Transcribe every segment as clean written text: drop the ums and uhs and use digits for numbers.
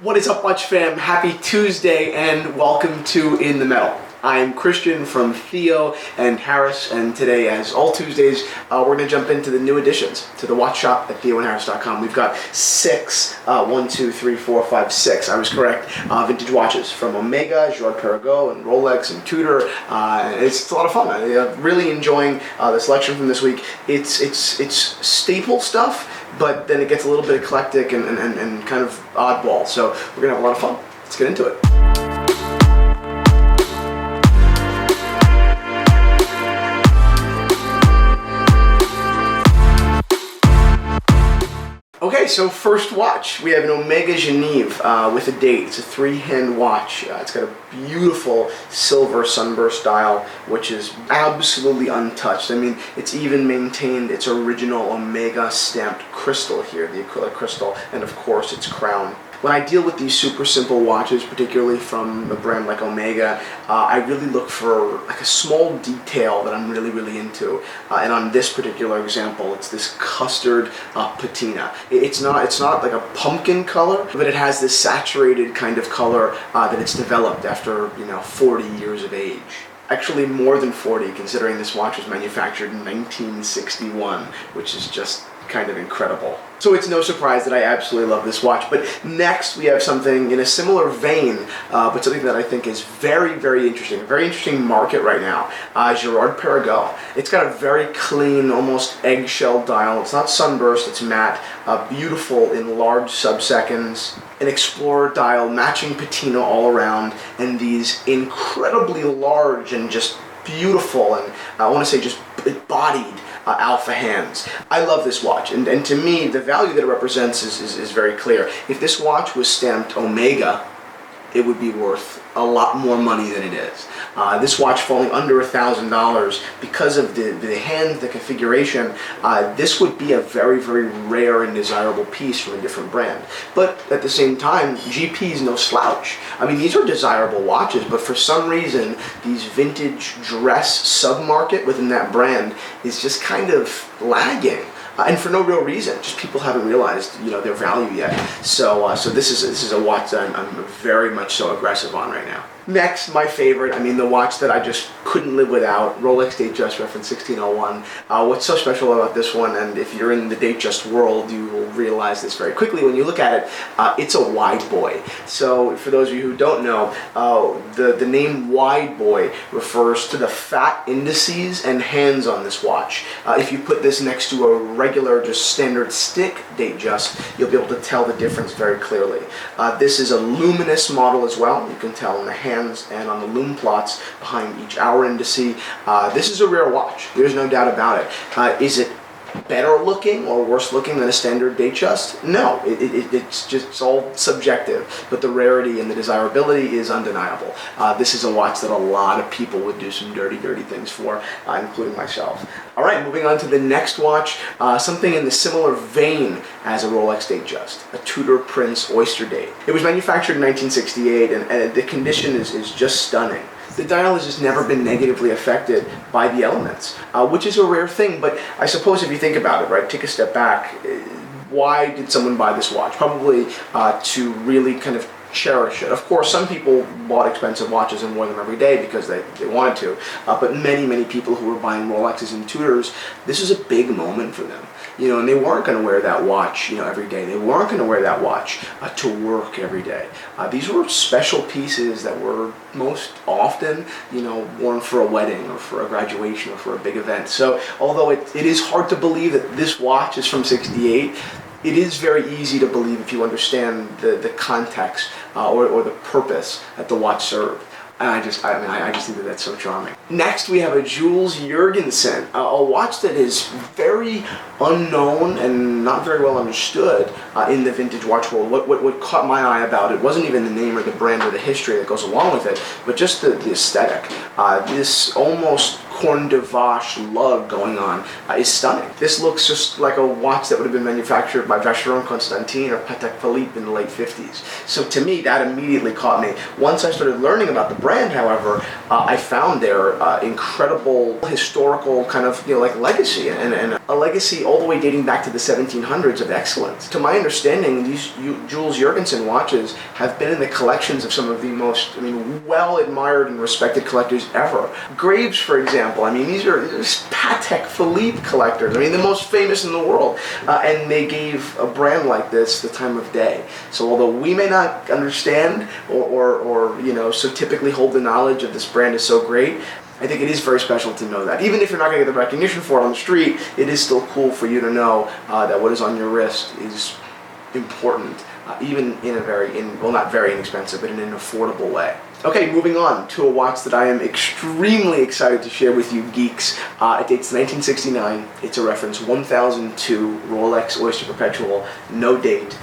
What is up, Watch fam? Happy Tuesday and welcome to In the Metal. I'm Christian from Theo and Harris, and today, as all Tuesdays, we're going to jump into the new additions to the watch shop at theoandharris.com. We've got six, I was correct, vintage watches from Omega, Perrigo, and Rolex, and Tudor. It's a lot of fun. I'm really enjoying the selection from this week. It's staple stuff, but then it gets a little bit eclectic and kind of oddball. So we're going to have a lot of fun. Let's get into it. Okay, so first watch, we have an Omega Geneve with a date. It's a three-hand watch. It's got a beautiful silver sunburst dial, which is absolutely untouched. I mean, it's even maintained its original Omega stamped crystal here, the acrylic crystal, and of course its crown. When I deal with these super simple watches, particularly from a brand like Omega, I really look for like a small detail that I'm really into. And on this particular example, it's this custard patina. It's not like a pumpkin color, but it has this saturated kind of color that it's developed after 40 years of age. Actually more than 40, considering this watch was manufactured in 1961, which is just kind of incredible. So it's no surprise that I absolutely love this watch. But next we have something in a similar vein, but something that I think is very interesting. A very interesting market right now. Perrigo. It's got a very clean, almost eggshell dial. It's not sunburst, it's matte. Beautiful in large sub-seconds. An Explorer dial, matching patina all around, and these incredibly large and just beautiful, and I want to say just bodied alpha hands. I love this watch, and to me the value that it represents is very clear. If this watch was stamped Omega, it would be worth a lot more money than it is. This watch falling under $1,000 because of the hand, the configuration. This would be a very rare and desirable piece from a different brand. But at the same time, GP is no slouch. I mean, these are desirable watches, but for some reason, these vintage dress sub-market within that brand is just kind of lagging. And for no real reason, just people haven't realized their value yet. So this is a watch that I'm very much so aggressive on right now. Next, my favorite, the watch that I just couldn't live without, Rolex Datejust Reference 1601. What's so special about this one, and if you're in the Datejust world, you will realize this very quickly when you look at it, it's a Wideboy. So for those of you who don't know, the name Wideboy refers to the fat indices and hands on this watch. If you put this next to a regular, just standard stick Datejust, you'll be able to tell the difference very clearly. This is a luminous model as well. You can tell in the hands and on the lume plots behind each hour indice. This is a rare watch. There's no doubt about it. Is it better looking or worse looking than a standard Datejust? No, it's all subjective, but the rarity and the desirability is undeniable. This is a watch that a lot of people would do some dirty things for, including myself. All right, moving on to the next watch, something in the similar vein as a Rolex Datejust, a Tudor Oyster Date. It was manufactured in 1968, and the condition is just stunning. The dial has just never been negatively affected by the elements, which is a rare thing, but I suppose if you think about it, right, take a step back, why did someone buy this watch? Probably to really kind of cherish it. Of course, some people bought expensive watches and wore them every day because they wanted to, but many people who were buying Rolexes and Tudors, this was a big moment for them. And they weren't going to wear that watch, every day. They weren't going to wear that watch to work every day. These were special pieces that were most often, worn for a wedding or for a graduation or for a big event. So, although it is hard to believe that this watch is from '68, it is very easy to believe if you understand the context or the purpose that the watch served. And I just think that that's so charming. Next, we have a Jules Juergens, a watch that is very unknown and not very well understood in the vintage watch world. What caught my eye about it wasn't even the name or the brand or the history that goes along with it, but just the aesthetic. This almost cornes-de-vache lug going on is stunning. This looks just like a watch that would have been manufactured by Vacheron Constantin or Patek Philippe in the late 50s. So to me, that immediately caught me. Once I started learning about the brand, however, I found their incredible historical kind of, like legacy, and a legacy all the way dating back to the 1700s of excellence. To my understanding, these Jules Juergens watches have been in the collections of some of the most, well admired and respected collectors ever. Graves, for example, these are Patek Philippe collectors, the most famous in the world, and they gave a brand like this the time of day. So although we may not understand or so typically hold the knowledge of this brand is so great, I think it is very special to know that. Even if you're not going to get the recognition for it on the street, it is still cool for you to know that what is on your wrist is important, even in a not very inexpensive, but in an affordable way. Okay, moving on to a watch that I am extremely excited to share with you geeks. It dates 1969. It's a reference 1002 Rolex Oyster Perpetual, no date,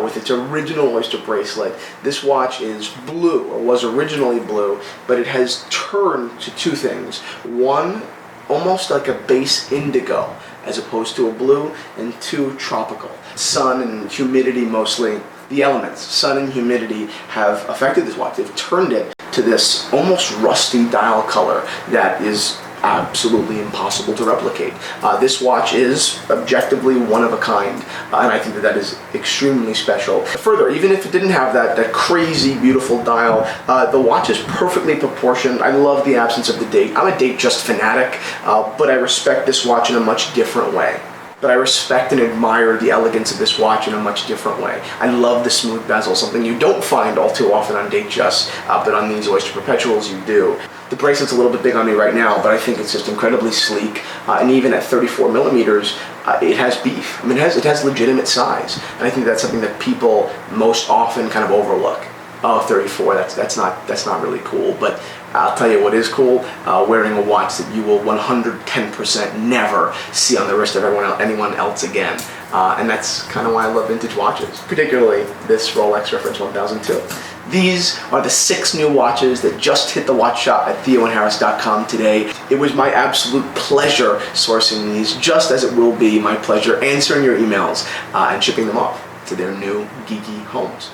with its original oyster bracelet. This watch is blue, or was originally blue, but it has turned to two things. One, almost like a base indigo, as opposed to a blue, and two, tropical. Sun and humidity mostly. The elements, sun and humidity, have affected this watch. They've turned it to this almost rusty dial color that is absolutely impossible to replicate. This watch is objectively one of a kind, and I think that is extremely special. Further, even if it didn't have that crazy beautiful dial, the watch is perfectly proportioned. I love the absence of the date. I'm a date just fanatic, but I respect this watch in a much different way. But I respect and admire the elegance of this watch in a much different way. I love the smooth bezel, something you don't find all too often on Datejust, but on these Oyster Perpetuals you do. The bracelet's a little bit big on me right now, but I think it's just incredibly sleek, and even at 34 millimeters, it has beef. It has legitimate size, and I think that's something that people most often kind of overlook. Oh, 34, that's not really cool, but I'll tell you what is cool, wearing a watch that you will 110% never see on the wrist of anyone else again. And that's kind of why I love vintage watches, particularly this Rolex Reference 1002. These are the 6 new watches that just hit the watch shop at theoharris.com today. It was my absolute pleasure sourcing these, just as it will be my pleasure answering your emails and shipping them off to their new geeky homes.